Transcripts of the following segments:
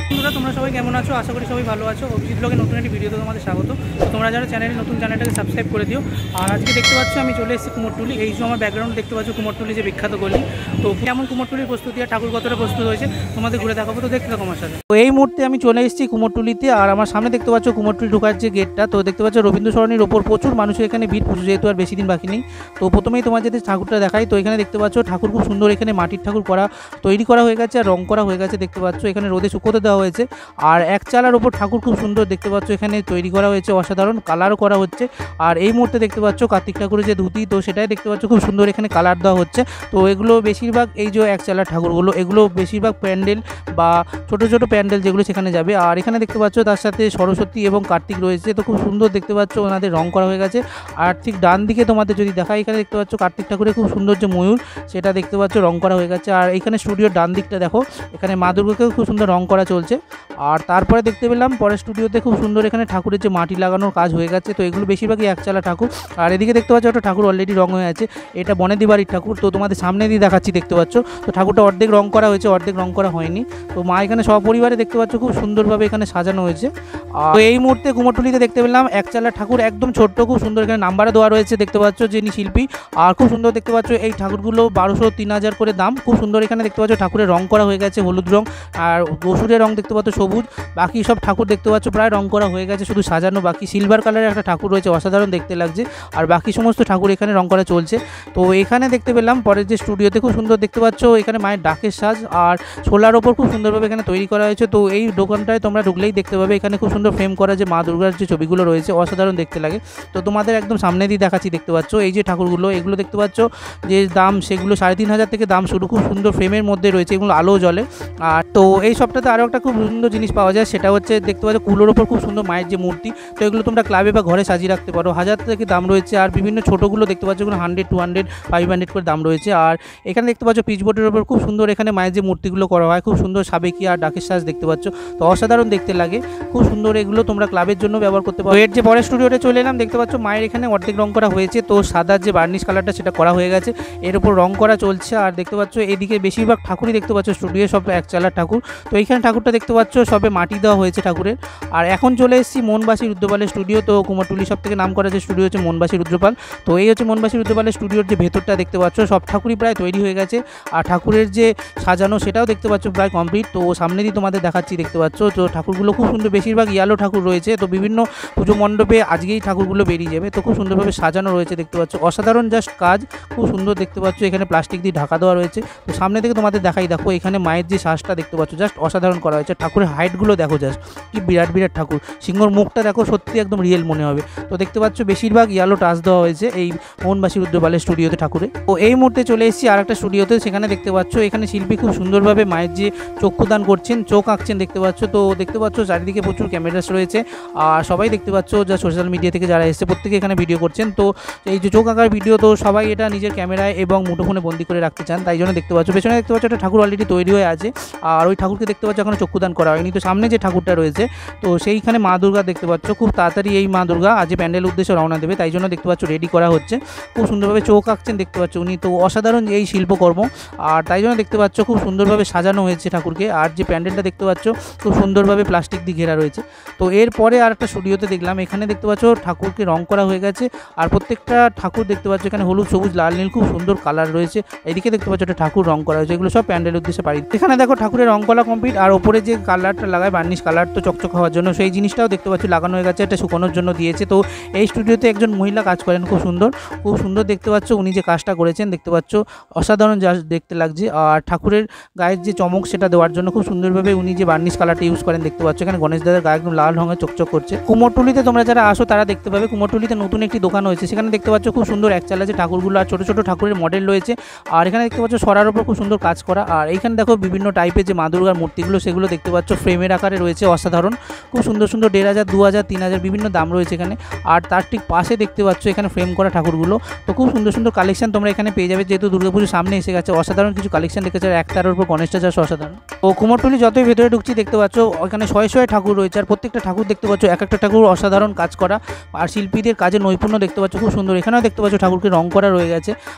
বন্ধুরা তোমরা সবাই কেমন আছো? আশা করি সবাই ভালো আছো। অভিজিৎ ব্লগে নতুন একটি ভিডিওতে তোমাদের স্বাগত। তো তোমরা যারা চ্যানেলটাকে সাবস্ক্রাইব করে দিও। আর আজকে দেখতে পাচ্ছ আমি চলে এসেছি কুমোরটুলি। এই যে আমার ব্যাকগ্রাউন্ড দেখতে পাচ্ছ কুমোরটুলি যে বিখ্যাত গলি। তো কেমন কুমোরটুলির প্রস্তুতি আর ঠাকুর কতটা প্রস্তুত হয়েছে তোমাদের ঘুরে দেখাবো, তো দেখতে থাকো আমার সাথে। তো এই মুহূর্তে আমি চলে এসেছি কুমোরটুলিতে। আর আমার সামনে দেখতে পাচ্ছ কুমোরটুলি ঢোকার যে গেটটা, তো দেখতে পাচ্ছ রবীন্দ্র সরণির ওপর প্রচুর মানুষের এখানে ভিড়, পুজো যেহেতু আর বেশি দিন বাকি নেই। তো প্রথমেই তোমার যদি ঠাকুরটা দেখাই, তো এখানে দেখতে পাচ্ছ ঠাকুর খুব সুন্দর, এখানে মাটির ঠাকুর তৈরি করা হয়ে গেছে আর রং করা হয়ে গেছে। দেখতে পাচ্ছ এখানে রোদে শুকোতে দেওয়া হয়েছে। আর এক চালার ওপর ঠাকুর খুব সুন্দর দেখতে পাচ্ছ এখানে তৈরি করা হয়েছে, অসাধারণ কালারও করা হচ্ছে। আর এই মুহূর্তে দেখতে পাচ্ছ কার্তিক ঠাকুরের যে ধুতি, তো সেটাই দেখতে পাচ্ছ খুব সুন্দর এখানে কালার দেওয়া হচ্ছে। তো এগুলো বেশিরভাগ এই যে এক চালার ঠাকুরগুলো, এগুলো বেশিরভাগ প্যান্ডেল বা ছোট ছোট প্যান্ডেল যেগুলো সেখানে যাবে। আর এখানে দেখতে পাচ্ছ তার সাথে সরস্বতী এবং কার্তিক রয়েছে। তো খুব সুন্দর দেখতে পাচ্ছ ওনাদের রং করা হয়ে গেছে। আর ঠিক ডান দিকে তোমাদের যদি দেখা, এখানে দেখতে পাচ্ছ কার্তিক ঠাকুরের খুব সুন্দর যে ময়ূর, সেটা দেখতে পাচ্ছ রং করা হয়ে গেছে। আর এখানে স্টুডিওর ডান দিকটা দেখো, এখানে মা দুর্গাকেও খুব সুন্দর রং করা চলছে। আর তারপরে দেখতে পেলাম পরের স্টুডিওতে খুব সুন্দর এখানে ঠাকুরের যে মাটি লাগানোর কাজ হয়ে গেছে। তো এগুলো বেশিরভাগই একচালা ঠাকুর। আর এদিকে দেখতে পাচ্ছ একটা ঠাকুর অলরেডি রং হয়ে আছে, এটা বনেদি বাড়ির ঠাকুর। তো তোমাদের সামনে দিয়ে দেখাচ্ছি, দেখতে পাচ্ছ তো ঠাকুরটা অর্ধেক রং করা হয়েছে, অর্ধেক রং করা হয়নি। তো মা এখানে সপরিবারে দেখতে পাচ্ছ খুব সুন্দরভাবে এখানে সাজানো হয়েছে। আর এই মুহূর্তে কুমোরটুলিতে দেখতে পেলাম একচালা ঠাকুর, একদম ছোট্ট, খুব সুন্দর এখানে নাম্বারে দেওয়া রয়েছে। দেখতে পাচ্ছ যিনি শিল্পী, আর খুব সুন্দর দেখতে পাচ্ছ এই ঠাকুরগুলো 1200 3000 করে দাম। খুব সুন্দর এখানে দেখতে পাচ্ছ ঠাকুরের রং করা হয়ে গেছে হলুদ রং, আর বসুরের রং দেখতে পাচ্ছ সবুজ। বাকি সব ঠাকুর দেখতে পাচ্ছ প্রায় রং করা হয়ে গেছে, শুধু সাজানো বাকি। সিলভার কালারের একটা ঠাকুর রয়েছে, অসাধারণ দেখতে লাগছে। আর বাকি সমস্ত ঠাকুর এখানে রং করা চলছে। তো এখানে দেখতে পেলাম পরের যে স্টুডিওতে খুব সুন্দর দেখতে পাচ্ছ এখানে মায়ের ডাকের সাজ আর ছোলার ওপর খুব সুন্দরভাবে এখানে তৈরি করা হয়েছে। তো এই দোকানটায় তোমরা ঢুকলেই দেখতে পাবে এখানে খুব সুন্দর ফ্রেম করা যে মা দুর্গার যে ছবিগুলো রয়েছে, অসাধারণ দেখতে লাগে। তো তোমাদের একদম সামনে দিয়ে দেখাচ্ছি, দেখতে পাচ্ছ এই যে ঠাকুরগুলো, এগুলো দেখতে পাচ্ছ যে দাম সেগুলো 3500 থেকে দাম শুরু। খুব সুন্দর ফ্রেমের মধ্যে রয়েছে, এগুলো আলো জ্বলে। আর তো এই সবটাতে আরও একটা খুব সুন্দর জিনিস পাওয়া যায়, সেটা হচ্ছে দেখতে পাচ্ছ কুলোর ওপর খুব সুন্দর মায়ের যে মূর্তি। তো এগুলো তোমরা ক্লাবে বা ঘরে সাজিয়ে রাখতে পারো, 1000 থেকে দাম রয়েছে। আর বিভিন্ন ছোটোগুলো দেখতে পাচ্ছ এগুলো 100 200 500 করে দাম রয়েছে। আর এখানে দেখতে পাচ্ছ পিচবোর্ডের ওপর খুব সুন্দর এখানে মায়ের যে মূর্তিগুলো করা হয়, খুব সুন্দর সাবেকি আর ডাকের সাজ দেখতে পাচ্ছ। তো অসাধারণ দেখতে লাগে, খুব সুন্দর। এগুলো তোমরা ক্লাবের জন্য ব্যবহার করতে পারো। এর যে পরের স্টুডিওতে চলে এলাম, দেখতে পাচ্ছ মায়ের এখানে অর্ধেক রং করা হয়েছে। তো সাদার যে বার্নিশ কালারটা সেটা করা হয়ে গেছে, এর উপর রং করা চলছে। আর দেখতে পাচ্ছ এদিকে বেশিরভাগ ঠাকুরই দেখতে পাচ্ছ স্টুডিও সব একচালার ঠাকুর। তো এইখানে ঠাকুরটা দেখতে পাচ্ছ সবে মাটি দেওয়া হয়েছে ঠাকুরের। আর এখন চলে এসেছি মনবাসী রুদ্রপালের স্টুডিও। তো কুমোরটুলি সব থেকে নাম করা যে স্টুডিও হচ্ছে মনবাসী রুদ্রপাল। তো এই হচ্ছে মনবাসী রুদ্রপালের স্টুডিওর যে ভেতরটা দেখতে পাচ্ছ, সব ঠাকুরই প্রায় তৈরি হয়ে গেছে। আর ঠাকুরের যে সাজানো সেটাও দেখতে পাচ্ছ প্রায় কমপ্লিট। তো সামনে দিয়ে তোমাদের দেখাচ্ছি, দেখতে পাচ্ছ তো ঠাকুরগুলো খুব সুন্দর, বেশিরভাগ ইয়ালো ঠাকুর রয়েছে। তো বিভিন্ন পুজো মণ্ডপে আজকেই ঠাকুরগুলো বেরিয়ে যাবে। তো খুব সুন্দরভাবে সাজানো রয়েছে, দেখতে পাচ্ছ অসাধারণ জাস্ট কাজ, খুব সুন্দর দেখতে পাচ্ছ। এখানে প্লাস্টিক দিয়ে ঢাকা দেওয়া রয়েছে। তো সামনে থেকে তোমাদের দেখাই, দেখো এখানে মায়ের যে শ্বাসটা দেখতে পাচ্ছ জাস্ট অসাধারণ করা হয়েছে। ঠাকুরের হাইটগুলো দেখো জাস্ট কি বিরাট বিরাট ঠাকুর। সিংহর মুখটা দেখো, সত্যি একদম রিয়েল মনে হবে। তো দেখতে পাচ্ছ বেশিরভাগ ইয়ালো টাচ দেওয়া হয়েছে এই মনবাসী রুদ্রপালের স্টুডিওতে ঠাকুরে। তো এই মুহূর্তে চলে এসেছি আর একটা স্টুডিওতে, সেখানে দেখতে পাচ্ছ এখানে শিল্পী খুব সুন্দরভাবে মায়ের যে চক্ষুদান করছেন, চোখ আঁকছেন দেখতে পাচ্ছ। তো দেখতে পাচ্ছ চারিদিকে প্রচুর ক্যামেরাস রয়েছে। আর সবাই দেখতে পাচ্ছ যা সোশ্যাল মিডিয়া থেকে যারা এসেছে প্রত্যেকে এখানে ভিডিও করছেন। তো এই যে চোখ আঁকার ভিডিও, তো সবাই এটা নিজের ক্যামেরায় এবং মুঠোফোনে বন্দি করে রাখতে চান, তাই জন্য দেখতে পাচ্ছ পেছনে দেখতে পাচ্ছ একটা ঠাকুর অলরেডি তৈরি হয়ে আছে। আর ওই ঠাকুরকে দেখতে পাচ্ছ এখনো চক্ষুদান করা হয়নি। তো সামনে যে ঠাকুরটা রয়েছে, তো সেইখানে মা দুর্গা দেখতে পাচ্ছ। খুব তাড়াতাড়ি এই মা দুর্গা আজ প্যান্ডেল উদ্দেশ্যে রওনা দেবে, তাই জন্য দেখতে পাচ্ছ রেডি করা হচ্ছে। খুব সুন্দরভাবে চোখ আঁকছেন দেখতে পাচ্ছ উনি। তো অসাধারণ এই শিল্পকর্ম, আর তাই জন্য দেখতে পাচ্ছ খুব সুন্দরভাবে সাজানো হয়েছে ঠাকুরকে। আর যে প্যান্ডেলটা দেখতে পাচ্ছ খুব সুন্দরভাবে প্লাস্টিক দিয়ে ঘেরা রয়েছে। তো এরপরে আর একটা স্টুডিওতে দেখলাম, এখানে দেখতে পাচ্ছ ঠাকুরকে রং করা হয়ে গেছে। আর প্রত্যেকটা ঠাকুর দেখতে পাচ্ছ এখানে হলুদ সবুজ লাল নীল খুব সুন্দর কালার রয়েছে। এদিকে দেখতে পাচ্ছ একটা ঠাকুর রং করা হয়েছে, এগুলো সব প্যান্ডেল উদ্দেশ্যে পারি। এখানে দেখো ঠাকুরের রং করা কমপ্লিট। আর ওপরে যে কালারটা লাগায় বার্নিশ কালার, তো চকচক হওয়ার জন্য সেই জিনিসটাও দেখতে পাচ্ছ লাগানো হয়ে গেছে, এটা শুকানোর জন্য দিয়েছে। তো এই স্টুডিওতে একজন মহিলা কাজ করেন, খুব সুন্দর দেখতে পাচ্ছ উনি যে কাজটা করেছেন, দেখতে পাচ্ছ অসাধারণ যা দেখতে লাগছে। আর ঠাকুরের গায়ের যে চমক সেটা দেওয়ার জন্য খুব সুন্দরভাবে উনি যে বার্নিশ কালারটা ইউজ করেন দেখতে পাচ্ছ। এখানে গণেশ দাদার গায়ে একদম লাল রঙের চকচক করছে। কুমোরটুলিতে তোমরা যারা আসো তারা দেখতে পাবে কুমোরটুলিতে নতুন একটি দোকান হয়েছে, সেখানে দেখতে পাচ্ছ খুব সুন্দর একচালা যে ঠাকুরগুলো আর ছোটো ছোটো ঠাকুরের মডেল রয়েছে। আর এখানে দেখতে পাচ্ছ সরার ওপর খুব সুন্দর কাজ করা। আর এইখানে দেখো বিভিন্ন টাইপের যে মা দুর্গার মূর্তিগুলো সেগুলো দেখতে পাচ্ছ ফ্রেমের আকারে রয়েছে, অসাধারণ খুব সুন্দর 1500 2000 3000 বিভিন্ন দাম রয়েছে এখানে। আর তার ঠিক পাশে দেখতে পাচ্ছ এখানে ফ্রেম করা ঠাকুরগুলো। তো খুব সুন্দর কালেকশন তোমরা এখানে পেয়ে যাবে, যেহেতু দুর্গাপুজোর সামনে এসে গেছে। অসাধারণ কিছু কালেকশন রেখেছে। আর একতারের উপর গণেশটা যা অসাধারণ। ও কুমোরটুলি যতই ভেতরে ঢুকছি দেখতে পাচ্ছ ওখানে শয়ে শয়ে ঠাকুর রয়েছে, আর প্রত্যেকটা ঠাকুর দেখতে পাচ্ছ এক একটা ঠাকুর অসাধারণ কাজ করা, আর শিল্পীদের কাজের নৈপুণ্য দেখতে পাচ্ছ খুব সুন্দর। এখানেও দেখতে পাচ্ছ ঠাকুরকে রং করা রয়ে গেছে,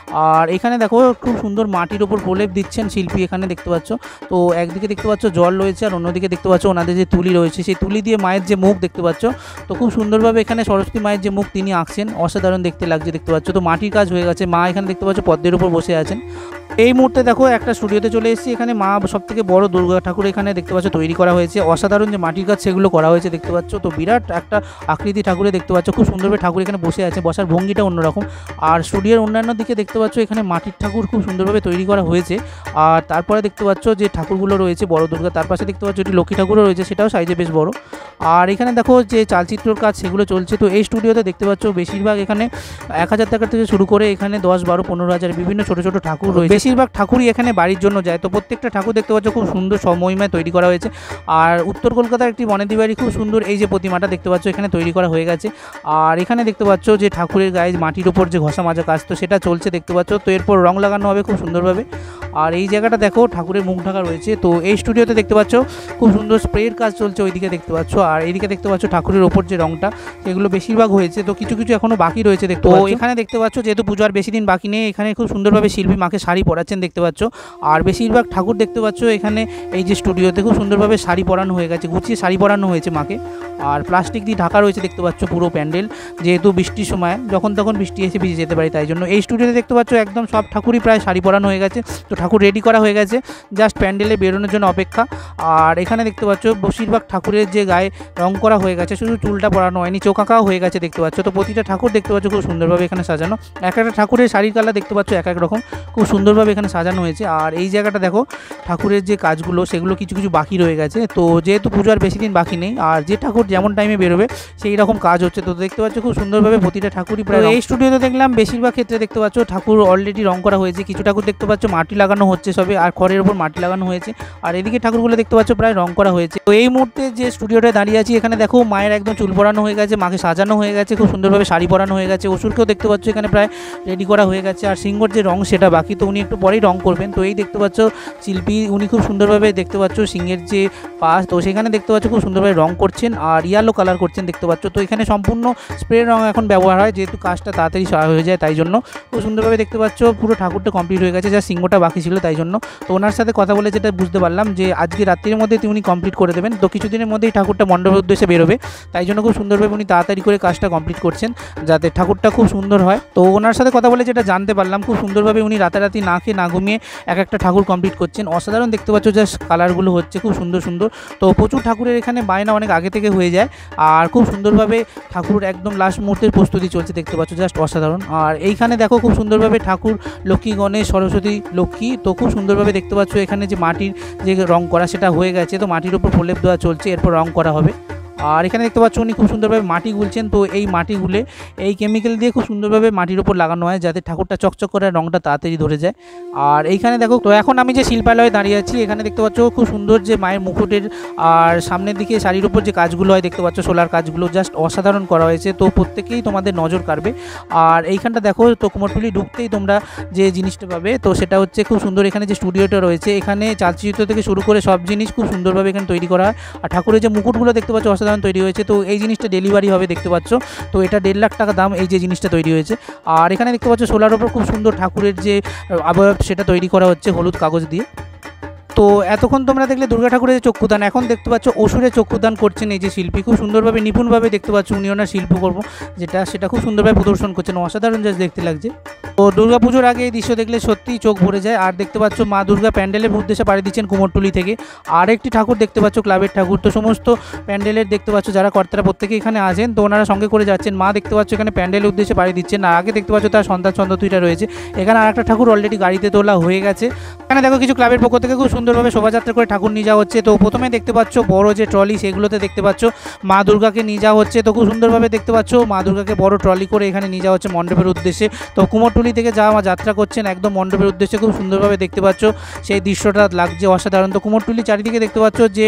আর এখানে দেখো খুব সুন্দর মাটির ওপর প্রলেপ দিচ্ছেন শিল্পী এখানে দেখতে পাচ্ছ। তো একদিকে দেখতে পাচ্ছ জল রয়েছে, আর অন্যদিকে দেখতে পাচ্ছ ওনাদের যে তুলি রয়েছে সেই তুলি দিয়ে মায়ের যে মুখ দেখতে পাচ্ছ, তো খুব সুন্দরভাবে এখানে সরস্বতী মায়ের যে মুখ তিনি আঁকছেন, অসাধারণ দেখতে লাগছে দেখতে পাচ্ছ। তো মাটির কাজ হয়ে গেছে, মা এখানে দেখতে পাচ্ছ পদ্মের উপর বসে আছেন। এই মুহূর্তে দেখো একটা স্টুডিওতে চলে এসেছি, এখানে মা সবথেকে বড় দুর্গা ঠাকুর এখানে দেখতে পাচ্ছ তৈরি করা হয়েছে, অসাধারণ যে মাটির কাজ সেগুলো করা হয়েছে দেখতে পাচ্ছ। তো বিরাট একটা আকৃতি ঠাকুরে দেখতে পাচ্ছ, খুব সুন্দরভাবে ঠাকুর এখানে বসে আছে, বসার ভঙ্গিটা অন্যরকম। আর স্টুডিওর অন্যান্য দিকে দেখতে পাচ্ছ এখানে মাটির ঠাকুর খুব সুন্দরভাবে তৈরি করা হয়েছে। আর তারপরে দেখতে পাচ্ছ যে ঠাকুরগুলো রয়েছে বড় দুর্গা, তার পাশে দেখতে পাচ্ছ এটি লক্ষ্মী ঠাকুরও রয়েছে, সেটাও সাইজে বেশ বড়। আর এখানে দেখো যে চালচিত্রর কাজ সেগুলো চলছে। তো এই স্টুডিওতে দেখতে পাচ্ছ বেশিরভাগ এখানে 1000 টাকা থেকে শুরু করে এখানে 10, 12, 15,000 বিভিন্ন ছোটো ছোটো ঠাকুর রয়েছে। বেশিরভাগ ঠাকুরই এখানে বাড়ির জন্য যায়। তো প্রত্যেকটা ঠাকুর দেখতে পাচ্ছ খুব সুন্দর সময়ময় তৈরি করা হয়েছে। আর উত্তর কলকাতার একটি বনেদি বাড়ি খুব সুন্দর এই যে প্রতিমাটা দেখতে পাচ্ছ এখানে তৈরি করা হয়ে গেছে। আর এখানে দেখতে পাচ্ছ যে ঠাকুরের গায়ে মাটির ওপর যে ঘষা মাজা কাজ, তো সেটা চলছে দেখতে পাচ্ছ। তো এরপর রং লাগানো হবে খুব সুন্দরভাবে। আর এই জায়গাটা দেখো ঠাকুরের মুখ ঢাকা রয়েছে। তো এই স্টুডিওতে দেখতে পাচ্ছ খুব সুন্দর স্প্রের কাজ চলছে ওইদিকে দেখতে পাচ্ছ। আর এইদিকে দেখতে পাচ্ছ ঠাকুরের ওপর যে রংটা সেগুলো বেশিরভাগ হয়েছে, তো কিছু কিছু এখনো বাকি রয়েছে দেখতে পাচ্ছ। এখানে দেখতে পাচ্ছ যেহেতু পুজো আর বেশি দিন বাকি নেই, এখানে খুব সুন্দরভাবে শিল্পী মাকে শাড়ি পরাচ্ছেন দেখতে পাচ্ছ। আর বেশিরভাগ ঠাকুর দেখতে পাচ্ছ এখানে এই যে স্টুডিওতে খুব সুন্দরভাবে শাড়ি পরানো হয়ে গেছে, গুছিয়ে শাড়ি পরানো হয়েছে মাকে। আর প্লাস্টিক দিয়ে ঢাকা রয়েছে দেখতে পাচ্ছ পুরো প্যান্ডেল, যেহেতু বৃষ্টির সময় যখন তখন বৃষ্টি এসে ভিজে যেতে পারে, তাই জন্য এই স্টুডিওতে দেখতে পাচ্ছ একদম সব ঠাকুরই প্রায় শাড়ি পরানো হয়ে গেছে। তো ঠাকুর রেডি করা হয়ে গেছে, জাস্ট প্যান্ডেলে বেরোনোর জন্য অপেক্ষা। আর এখানে দেখতে পাচ্ছ বেশিরভাগ ঠাকুরের যে গায়ে রং করা হয়ে গেছে, শুধু চুলটা পরানো হয়নি, চোখ আঁকাও হয়ে গেছে দেখতে পাচ্ছ। তো প্রতিটা ঠাকুর দেখতে পাচ্ছ খুব সুন্দরভাবে এখানে সাজানো, এক একটা ঠাকুরের শাড়ির কালার দেখতে পাচ্ছ এক এক রকম, খুব সুন্দরভাবে এখানে সাজানো হয়েছে। আর এই জায়গাটা দেখো ঠাকুরের যে কাজগুলো সেগুলো কিছু কিছু বাকি রয়ে গেছে। তো যেহেতু পুজো আর বেশি দিন বাকি নেই, আর যে ঠাকুর যেমন টাইমে বেরোবে সেই রকম কাজ হচ্ছে। তো দেখতে পাচ্ছ খুব সুন্দরভাবে প্রতিটা ঠাকুরই প্রায়। এই স্টুডিওতে দেখলাম বেশিরভাগ ক্ষেত্রে দেখতে পাচ্ছ ঠাকুর অলরেডি রং করা হয়েছে, কিছু ঠাকুর দেখতে পাচ্ছ মাটি লাগানো হচ্ছে সবে, আর খড়ের উপর মাটি লাগানো হয়েছে। আর এদিকে ঠাকুরগুলো দেখতে পাচ্ছ প্রায় রং করা হয়েছে। তো এই মুহূর্তে যে স্টুডিওটায় দাঁড়িয়ে আছি এখানে দেখো মায়ের একদম চুল পরানো হয়ে গেছে, মাকে সাজানো হয়ে গেছে, খুব সুন্দরভাবে শাড়ি পরানো হয়ে গেছে। অসুরকেও দেখতে পাচ্ছ এখানে প্রায় রেডি করা হয়ে গেছে। আর সিংহর যে রং সেটা বাকি, তো উনি একটু পরেই রং করবেন। তো এই দেখতে পাচ্ছ শিল্পী উনি খুব সুন্দরভাবে দেখতে পাচ্ছ সিংহের যে পাশ, তো সেখানে দেখতে পাচ্ছ খুব সুন্দরভাবে রং করছেন আর ইয়েলো কালার করছেন দেখতে পাচ্ছ। তো এখানে সম্পূর্ণ স্প্রে রং এখন ব্যবহার হয়, যেহেতু কাজটা তাড়াতাড়ি হয়ে যায়, তাই জন্য খুব সুন্দরভাবে দেখতে পাচ্ছ পুরো ঠাকুরটা কমপ্লিট হয়ে গেছে, যা সিংহটা বাকি ছিল তাই জন্য। তো ওনার সাথে কথা বলে যেটা বুঝতে পারলাম যে আজকে রাত্রির মধ্যে উনি কমপ্লিট করে দেবেন। তো কিছুদিনের মধ্যেই ঠাকুরটা মণ্ডপের উদ্দেশ্যে বেরোবে, তাই জন্য খুব সুন্দরভাবে উনি তাড়াতাড়ি করে কাজটা কমপ্লিট করছেন যাতে ঠাকুরটা খুব সুন্দর হয়। তো ওনার সাথে কথা বলে যেটা জানতে পারলাম খুব সুন্দরভাবে উনি রাতারাতি না খেয়ে না ঘুমিয়ে এক একটা ঠাকুর কমপ্লিট করছেন। অসাধারণ দেখতে পাচ্ছ জাস্ট কালারগুলো হচ্ছে খুব সুন্দর সুন্দর। তো প্রচুর ঠাকুরের এখানে বায়না অনেক আগে থেকে হয়ে যায়, আর খুব সুন্দরভাবে ঠাকুর একদম লাস্ট মুহূর্তের প্রস্তুতি চলছে দেখতে পাচ্ছ, জাস্ট অসাধারণ। আর এইখানে দেখো খুব সুন্দরভাবে ঠাকুর লক্ষ্মী, গণেশ, সরস্বতী, লক্ষ্মী, তো খুব সুন্দরভাবে দেখতে পাচ্ছ এখানে যে মাটির যে রং করা সেটা হয়ে গেছে। তো মাটির উপর প্রলেপ দেওয়া চলছে, এরপর রং করা হবে। আর এখানে দেখতে পাচ্ছ উনি খুব সুন্দরভাবে মাটি গুলছেন। তো এই মাটি গুলে এই কেমিক্যাল দিয়ে খুব সুন্দরভাবে মাটির উপর লাগানো হয় যাতে ঠাকুরটা চকচক করে রংটা তাড়াতাড়ি ধরে যায়। আর এইখানে দেখো, তো এখন আমি যে শিল্পালয়ে দাঁড়িয়ে আছি এখানে দেখতে পাচ্ছ খুব সুন্দর যে মায়ের মুকুটের আর সামনের দিকে শাড়ির উপর যে কাজগুলো হয় দেখতে পাচ্ছ, সোলার কাজগুলো জাস্ট অসাধারণ করা হয়েছে। তো প্রত্যেকেই তোমাদের নজর কাড়বে। আর এইখানটা দেখো, তো কুমোরটুলি ঢুকতেই তোমরা যে জিনিসটা পাবে তো সেটা হচ্ছে খুব সুন্দর এখানে যে স্টুডিওটা রয়েছে, এখানে চালচিত্র থেকে শুরু করে সব জিনিস খুব সুন্দরভাবে এখানে তৈরি করা হয়। আর ঠাকুরের যে মুকুটগুলো দেখতে পাচ্ছ অসাধারণ তৈরি হয়েছে। তো এই জিনিসটা ডেলিভারি হবে দেখতে পাচ্ছ, তো এটা 1.5 লাখ টাকা দাম এই যে জিনিসটা তৈরি হয়েছে। আর এখানে দেখতে পাচ্ছ সোলার ওপর খুব সুন্দর ঠাকুরের যে অবয়ব সেটা তৈরি করা হচ্ছে হলুদ কাগজ দিয়ে। তো এতক্ষণ তোমরা দেখলে দুর্গা ঠাকুরের চক্ষুদান, এখন দেখতে পাচ্ছ অসুরের চক্ষুদান করছেন এই যে শিল্পী, খুব সুন্দরভাবে নিপুণভাবে দেখতে পাচ্ছ উনি ওনার শিল্পকর্ম সেটা খুব সুন্দরভাবে প্রদর্শন করছেন, অসাধারণ জাস্ট দেখতে লাগছে। তো দুর্গা পুজোর আগে এই দৃশ্য দেখলে সত্যিই চোখ ভরে যায়। আর দেখতে পাচ্ছ মা দুর্গা প্যান্ডেলের উদ্দেশ্যে পাড়ি দিচ্ছেন কুমোরটুলি থেকে। আর একটি ঠাকুর দেখতে পাচ্ছ ক্লাবের ঠাকুর। তো সমস্ত প্যান্ডেলের দেখতে পাচ্ছ যারা কর্তারা প্রত্যেকে এখানে আছেন, তো ওনারা সঙ্গে করে যাচ্ছেন। মা দেখতে পাচ্ছ এখানে প্যান্ডেলের উদ্দেশ্যে পাড়ি দিচ্ছেন। আর আগে দেখতে পাচ্ছ তার সন্তান চন্দ্রতুইটা রয়েছে। এখানে আর একটা ঠাকুর অলরেডি গাড়িতে তোলা হয়ে গেছে। এখানে দেখো কিছু ক্লাবের পক্ষ থেকে খুব সুন্দরভাবে শোভাযাত্রা করে ঠাকুর নিয়ে যাওয়া হচ্ছে। তো প্রথমে দেখতে পাচ্ছ বড় যে ট্রলি সেগুলোতে দেখতে পাচ্ছ মা দুর্গাকে নিয়ে যাওয়া হচ্ছে। তো খুব সুন্দরভাবে দেখতে পাচ্ছ মা দুর্গাকে বড় ট্রলি করে এখানে নিয়ে যাওয়া হচ্ছে মণ্ডপের উদ্দেশ্যে। তো কুমোরটুলি থেকে যাওয়া যাত্রা করছেন একদম মণ্ডপের উদ্দেশ্যে, খুব সুন্দরভাবে দেখতে পাচ্ছ সেই দৃশ্যটা লাগছে অসাধারণ। তো কুমোরটুলি চারিদিকে দেখতে পাচ্ছ যে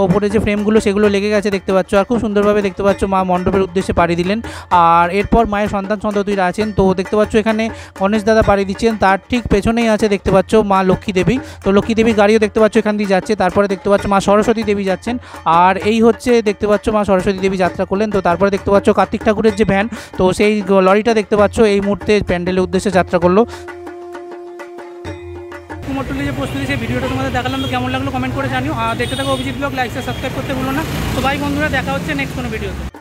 ওপরে যে ফ্রেমগুলো সেগুলো লেগে গেছে দেখতে পাচ্ছ। আর খুব সুন্দরভাবে দেখতে পাচ্ছ মা মণ্ডপের উদ্দেশ্যে পাড়ি দিলেন। আর এরপর মায়ের সন্তান চন্দ্রতুইরা আছেন। তো দেখতে পাচ্ছ এখানে গণেশ দাদা পাড়ি দিচ্ছেন, তার ঠিক পেছনেই আছে দেখতে পাচ্ছ মা লক্ষ্মী দেবী। তো লক্ষ্মী দেবীর গাড়িও লরিও দেখতে পাচ্ছ এখান দিয়ে যাচ্ছে। তারপরে দেখতে পাচ্ছ মা সরস্বতী দেবী যাচ্ছেন। আর এই হচ্ছে দেখতে পাচ্ছ মা সরস্বতী দেবী যাত্রা করলেন। তো তারপরে দেখতে পাচ্ছ কার্তিক ঠাকুরের যে ভ্যান, তো সেই লরিটা দেখতে পাচ্ছ এই মুহূর্তে প্যান্ডেলের উদ্দেশ্যে যাত্রা করলো। কুমোরটুলি যে প্রস্তুতি সেই ভিডিওটা তোমাদের দেখালাম, তো কেমন লাগলো কমেন্ট করে জানিও। আর দেখতে থাকো অভিজিৎ ব্লগ, লাইক সাবস্ক্রাইব করতে ভুলো না। তো ভাই বন্ধুরা, দেখা হচ্ছে নেক্সট কোনো ভিডিওতে।